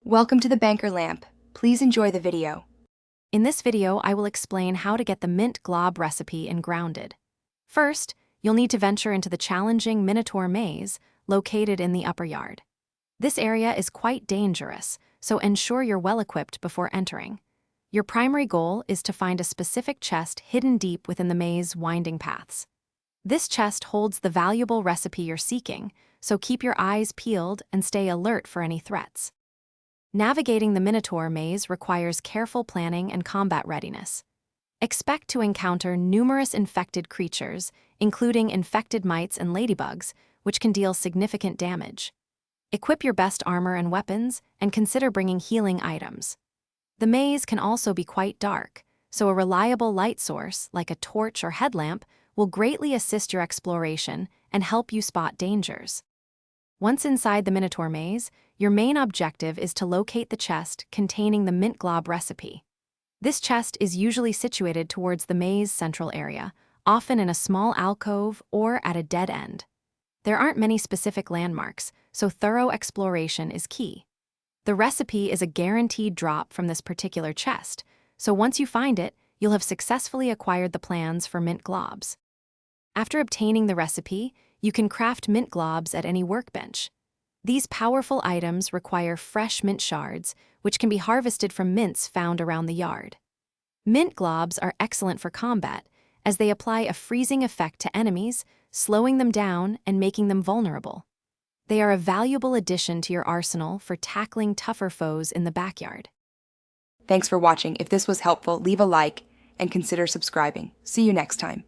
Welcome to the Banker Lamp. Please enjoy the video. In this video, I will explain how to get the Mint Glob recipe in Grounded. First, you'll need to venture into the challenging Minotaur maze located in the upper yard. This area is quite dangerous, so ensure you're well-equipped before entering. Your primary goal is to find a specific chest hidden deep within the maze's winding paths. This chest holds the valuable recipe you're seeking, so keep your eyes peeled and stay alert for any threats. Navigating the Minotaur maze requires careful planning and combat readiness. Expect to encounter numerous infected creatures, including infected mites and ladybugs, which can deal significant damage. Equip your best armor and weapons, and consider bringing healing items. The maze can also be quite dark, so a reliable light source, like a torch or headlamp, will greatly assist your exploration and help you spot dangers. Once inside the Minotaur maze, your main objective is to locate the chest containing the Mint Glob recipe. This chest is usually situated towards the maze's central area, often in a small alcove or at a dead end. There aren't many specific landmarks, so thorough exploration is key. The recipe is a guaranteed drop from this particular chest, so once you find it, you'll have successfully acquired the plans for Mint Globs. After obtaining the recipe, you can craft mint globs at any workbench. These powerful items require fresh mint shards, which can be harvested from mints found around the yard. Mint globs are excellent for combat, as they apply a freezing effect to enemies, slowing them down and making them vulnerable. They are a valuable addition to your arsenal for tackling tougher foes in the backyard. Thanks for watching. If this was helpful, leave a like and consider subscribing. See you next time.